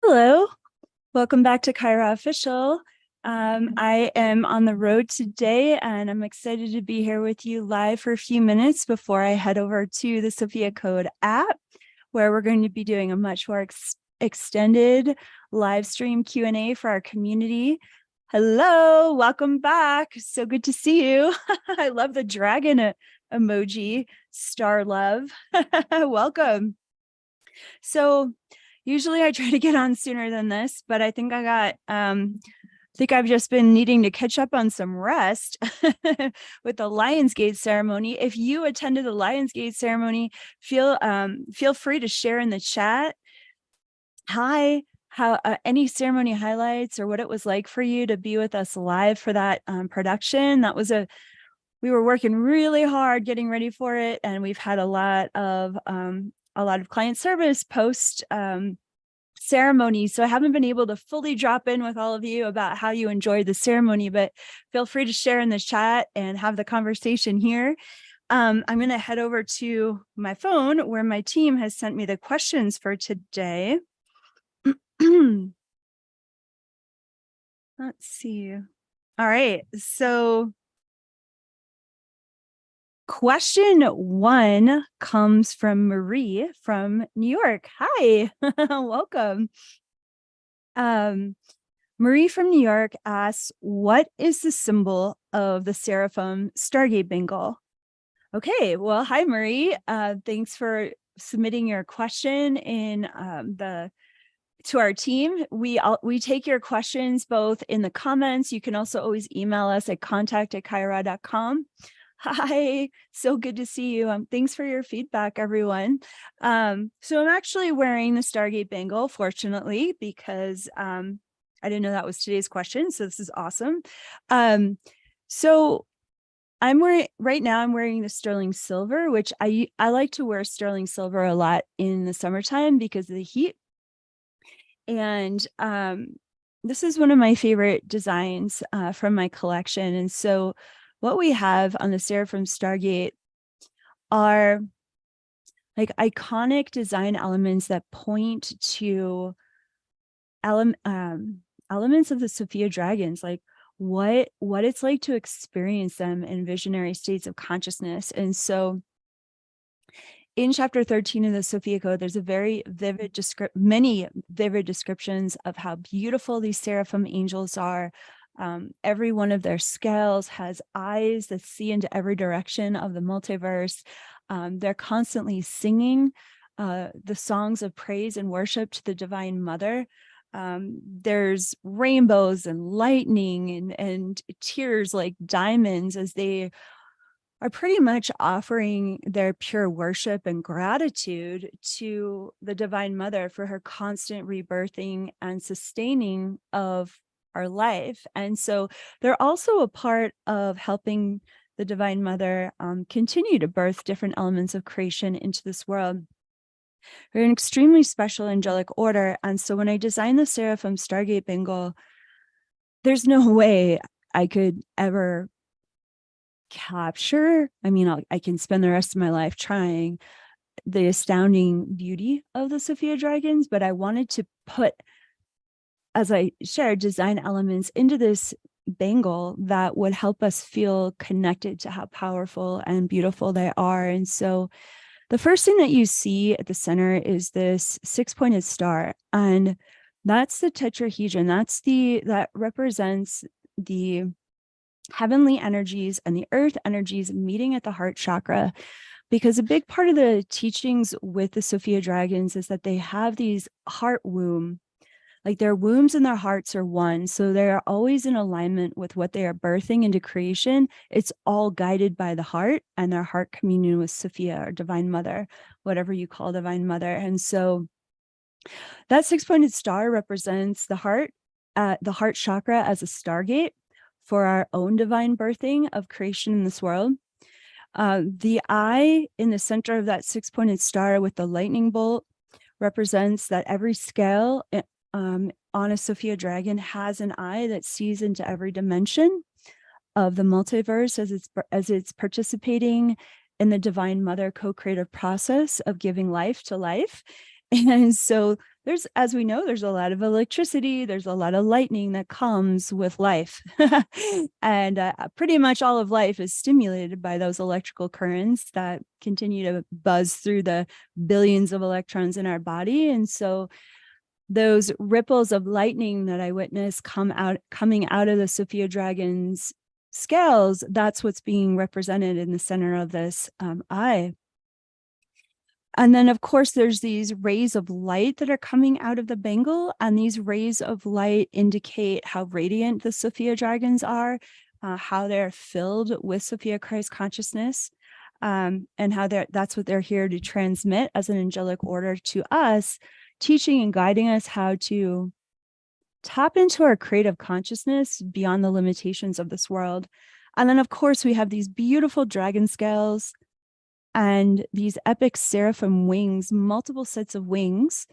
Hello, welcome back to Kaia Ra Official. I am on the road today and I'm excited to be here with you live for a few minutes before I head over to the Sophia Code app, where we're going to be doing a much more extended live stream Q&A for our community. Hello, welcome back. So good to see you. I love the dragon emoji, star love. Welcome. So usually I try to get on sooner than this, but I think I've just been needing to catch up on some rest with the Lionsgate ceremony. If you attended the Lionsgate ceremony, feel free to share in the chat. Hi, how any ceremony highlights or what it was like for you to be with us live for that production. We were working really hard getting ready for it, and we've had a lot of client service post ceremony. So I haven't been able to fully drop in with all of you about how you enjoyed the ceremony, but feel free to share in the chat and have the conversation here. I'm going to head over to my phone where my team has sent me the questions for today. Let's see. All right. So question 1 comes from Marie from New York. Hi, welcome. Marie from New York asks, what is the symbol of the Seraphim Stargate Bangle? Okay, well, hi, Marie. Thanks for submitting your question to our team. We take your questions both in the comments. You can also always email us at contact@kaiara.com. Hi, so good to see you. Thanks for your feedback, everyone. So I'm actually wearing the Stargate Bangle, fortunately, because I didn't know that was today's question. So this is awesome. So I'm wearing the sterling silver, which I like to wear sterling silver a lot in the summertime because of the heat. And this is one of my favorite designs from my collection. And so what we have on the Seraphim Stargate are like iconic design elements that point to elements of the Sophia dragons, like what it's like to experience them in visionary states of consciousness. And so in chapter 13 of the Sophia Code, there's a very many vivid descriptions of how beautiful these seraphim angels are. Every one of their scales has eyes that see into every direction of the multiverse. They're constantly singing the songs of praise and worship to the Divine Mother. There's rainbows and lightning and tears like diamonds as they are pretty much offering their pure worship and gratitude to the Divine Mother for her constant rebirthing and sustaining of our life. And so they're also a part of helping the Divine Mother continue to birth different elements of creation into this world. They're an extremely special angelic order. And so when I designed the Seraphim Stargate Bangle, there's no way I could ever capture, I can spend the rest of my life trying, the astounding beauty of the Sophia dragons, but I wanted to put, as I shared, design elements into this bangle that would help us feel connected to how powerful and beautiful they are. And so the first thing that you see at the center is this 6-pointed star, and that's the tetrahedron. That represents the heavenly energies and the earth energies meeting at the heart chakra, because a big part of the teachings with the Sophia dragons is that they have these heart womb, like their wombs and their hearts are one. So they're always in alignment with what they are birthing into creation. It's all guided by the heart and their heart communion with Sophia or Divine Mother, whatever you call Divine Mother. And so that 6-pointed star represents the heart chakra as a stargate for our own divine birthing of creation in this world. The eye in the center of that 6-pointed star with the lightning bolt represents that every scale on a Sophia dragon has an eye that sees into every dimension of the multiverse as it's participating in the Divine Mother co-creative process of giving life to life. And so as we know, there's a lot of electricity, there's a lot of lightning that comes with life. And pretty much all of life is stimulated by those electrical currents that continue to buzz through the billions of electrons in our body. And so those ripples of lightning that I witnessed coming out of the Sophia dragon's scales, that's what's being represented in the center of this eye. And then, of course, there's these rays of light that are coming out of the bangle, and these rays of light indicate how radiant the Sophia dragons are, how they're filled with Sophia Christ consciousness, and how that's what they're here to transmit as an angelic order to us, teaching and guiding us how to tap into our creative consciousness beyond the limitations of this world. And then, of course, we have these beautiful dragon scales and these epic seraphim wings, multiple sets of wings,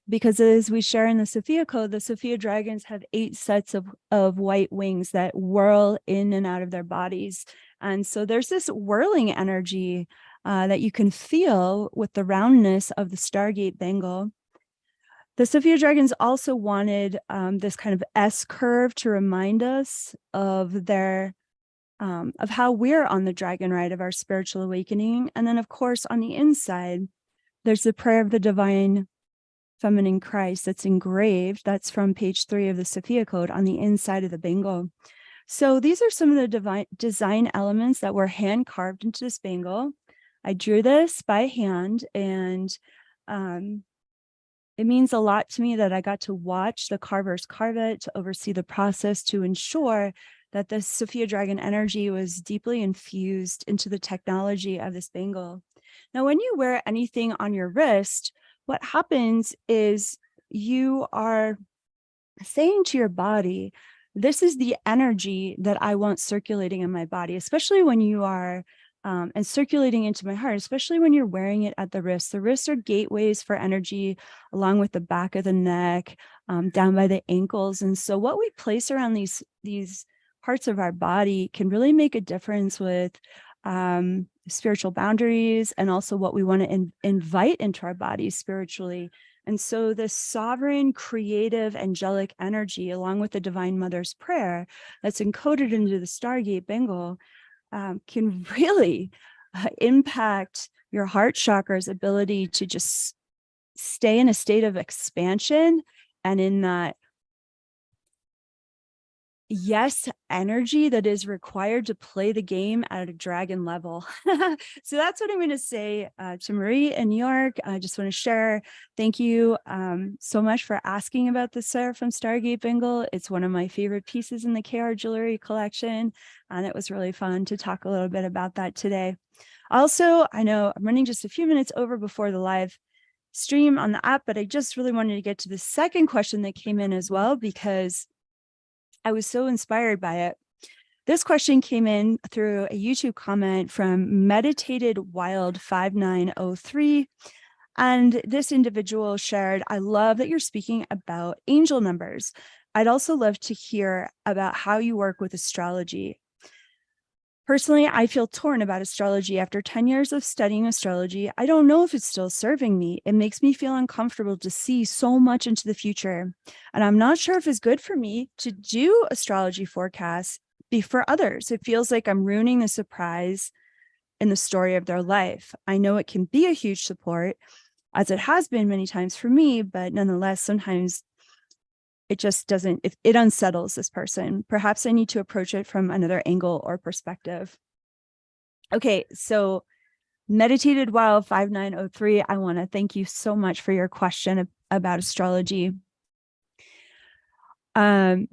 because as we share in the Sophia Code, the Sophia dragons have 8 sets of white wings that whirl in and out of their bodies. And so there's this whirling energy that you can feel with the roundness of the Stargate Bangle. The Sophia dragons also wanted this kind of S curve to remind us of their of how we're on the dragon ride of our spiritual awakening. And then, of course, on the inside, there's the prayer of the divine feminine Christ that's engraved. That's from page 3 of the Sophia Code on the inside of the bangle. So these are some of the divine design elements that were hand carved into this bangle. I drew this by hand, and it means a lot to me that I got to watch the carvers carve it, to oversee the process, to ensure that the Sophia dragon energy was deeply infused into the technology of this bangle. Now, when you wear anything on your wrist, what happens is you are saying to your body, this is the energy that I want circulating in my body, especially when you are and circulating into my heart, especially when you're wearing it at the wrist. The wrists are gateways for energy, along with the back of the neck, down by the ankles. And so what we place around these parts of our body can really make a difference with spiritual boundaries, and also what we want to invite into our bodies spiritually. And so this sovereign, creative, angelic energy, along with the Divine Mother's prayer that's encoded into the Stargate Bangle, can really impact your heart chakra's ability to just stay in a state of expansion and in that yes energy that is required to play the game at a dragon level. So that's what I'm going to say to Marie in New York. I just want to share. Thank you so much for asking about the Seraphim Stargate Bangle. It's one of my favorite pieces in the KR jewelry collection, and it was really fun to talk a little bit about that today. Also, I know I'm running just a few minutes over before the live stream on the app, but I just really wanted to get to the second question that came in as well, because I was so inspired by it. This question came in through a YouTube comment from Meditated Wild 5903. And this individual shared, I love that you're speaking about angel numbers. I'd also love to hear about how you work with astrology. Personally, I feel torn about astrology. After 10 years of studying astrology, I don't know if it's still serving me. It makes me feel uncomfortable to see so much into the future. And I'm not sure if it's good for me to do astrology forecasts for others. It feels like I'm ruining the surprise in the story of their life. I know it can be a huge support, as it has been many times for me, but nonetheless, sometimes it just doesn't, it unsettles this person. Perhaps I need to approach it from another angle or perspective. Okay, so Meditated Wild 5903, I want to thank you so much for your question about astrology. I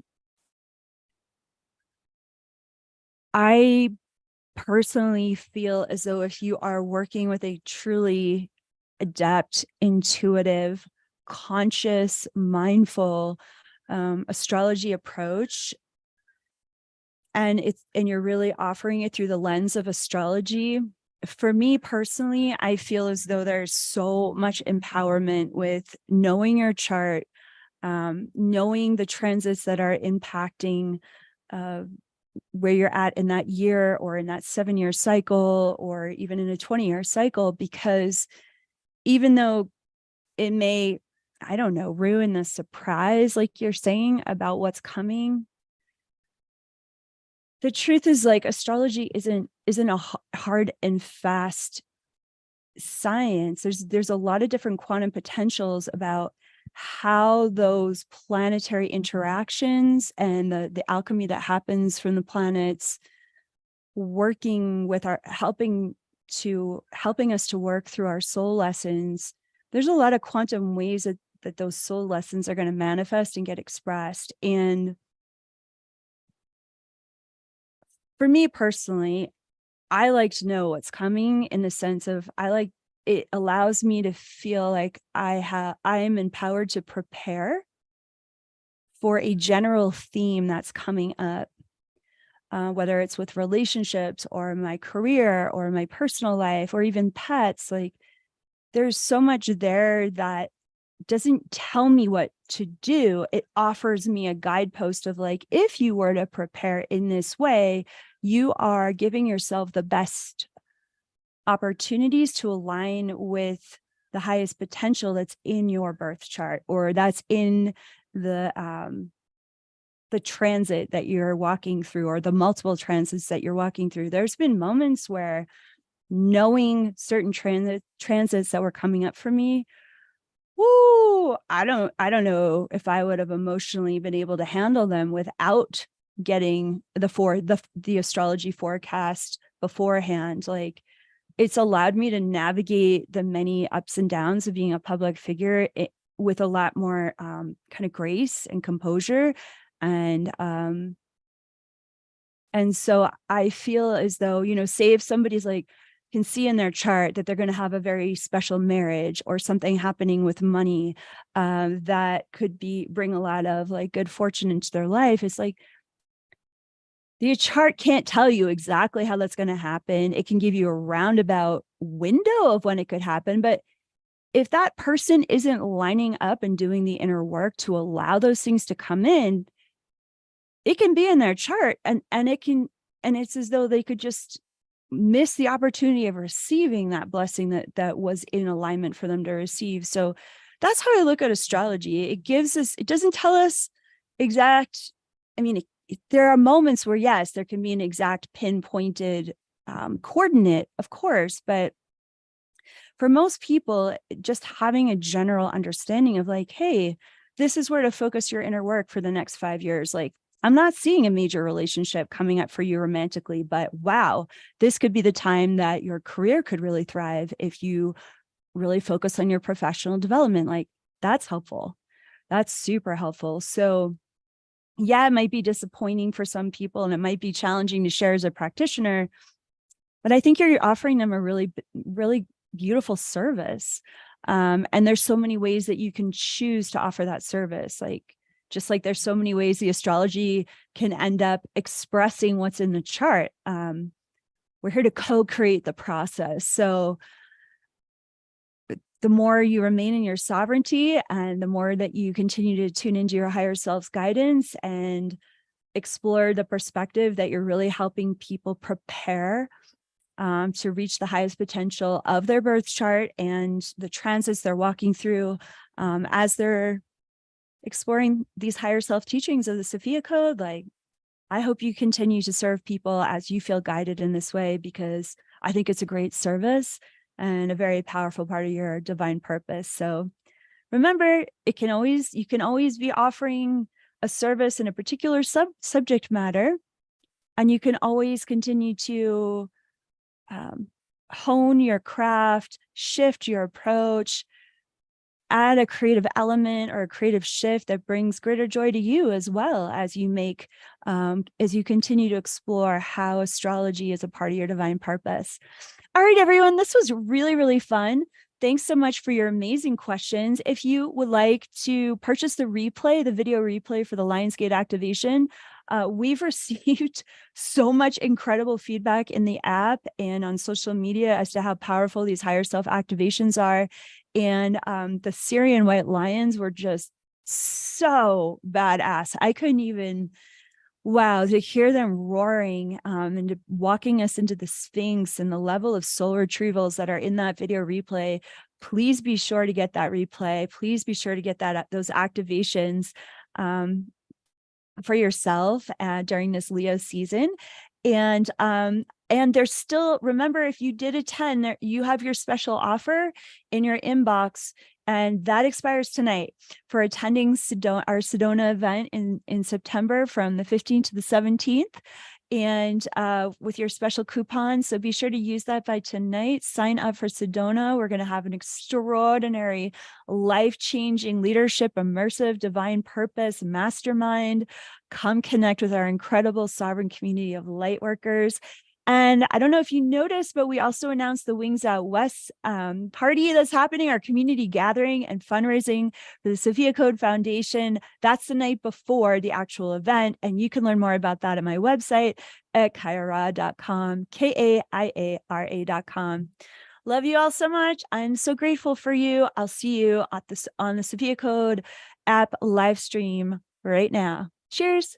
personally feel as though if you are working with a truly adept, intuitive, conscious, mindful astrology approach, and you're really offering it through the lens of astrology, for me personally, I feel as though there's so much empowerment with knowing your chart, knowing the transits that are impacting where you're at in that year, or in that 7-year cycle, or even in a 20-year cycle, because even though it may, I don't know, ruin the surprise, like you're saying, about what's coming. The truth is, like, astrology isn't a hard and fast science. There's a lot of different quantum potentials about how those planetary interactions and the alchemy that happens from the planets working with our helping us to work through our soul lessons. There's a lot of quantum ways that those soul lessons are going to manifest and get expressed. And for me personally, I like to know what's coming, in the sense of it allows me to feel like I am empowered to prepare for a general theme that's coming up, whether it's with relationships or my career or my personal life or even pets. Like, there's so much there that doesn't tell me what to do. It offers me a guidepost of, like, if you were to prepare in this way, you are giving yourself the best opportunities to align with the highest potential that's in your birth chart, or that's in the transit that you're walking through, or the multiple transits that you're walking through. There's been moments where knowing certain transits that were coming up for me, I don't know if I would have emotionally been able to handle them without getting the astrology forecast beforehand. Like, it's allowed me to navigate the many ups and downs of being a public figure with a lot more kind of grace and composure. And so I feel as though, say if somebody's like, can see in their chart that they're going to have a very special marriage or something happening with money that could bring a lot of, like, good fortune into their life. It's like, the chart can't tell you exactly how that's going to happen. It can give you a roundabout window of when it could happen. But if that person isn't lining up and doing the inner work to allow those things to come in, it can be in their chart, and it's as though they could just miss the opportunity of receiving that blessing that was in alignment for them to receive. So that's how I look at astrology. It doesn't tell us exact. I mean, there are moments where, yes, there can be an exact pinpointed coordinate, of course, but for most people, just having a general understanding of, like, hey, this is where to focus your inner work for the next 5 years. Like, I'm not seeing a major relationship coming up for you romantically, but wow, this could be the time that your career could really thrive if you really focus on your professional development. Like, that's helpful. That's super helpful. So yeah, it might be disappointing for some people, and it might be challenging to share as a practitioner, but I think you're offering them a really, really beautiful service. And there's so many ways that you can choose to offer that service. Like, just like there's so many ways the astrology can end up expressing what's in the chart. We're here to co-create the process. So the more you remain in your sovereignty, and the more that you continue to tune into your higher self's guidance and explore the perspective that you're really helping people prepare to reach the highest potential of their birth chart and the transits they're walking through as they're exploring these higher self teachings of the Sophia Code. Like, I hope you continue to serve people as you feel guided in this way, because I think it's a great service and a very powerful part of your divine purpose. So remember, you can always be offering a service in a particular subject matter, and you can always continue to hone your craft, shift your approach, add a creative element or a creative shift that brings greater joy to you, as well as as you continue to explore how astrology is a part of your divine purpose. All right, everyone, this was really, really fun. Thanks so much for your amazing questions. If you would like to purchase the video replay for the Lionsgate activation, we've received so much incredible feedback in the app and on social media as to how powerful these higher self activations are. And the Syrian white lions were just so badass. I couldn't even Wow, to hear them roaring and walking us into the Sphinx and the level of soul retrievals that are in that video replay, please be sure to get that replay. Please be sure to get those activations for yourself during this Leo season. And there's still, remember, if you did attend, you have your special offer in your inbox, and that expires tonight for attending our Sedona event in September from the 15th to the 17th. And with your special coupon. So be sure to use that by tonight. Sign up for Sedona. We're going to have an extraordinary, life-changing leadership, immersive, divine purpose, mastermind. Come connect with our incredible sovereign community of light workers. And I don't know if you noticed, but we also announced the Wings Out West party that's happening, our community gathering and fundraising for the Sophia Code Foundation. That's the night before the actual event. And you can learn more about that at my website at kaiara.com, KAIARA.com. Love you all so much. I'm so grateful for you. I'll see you on the Sophia Code app live stream right now. Cheers.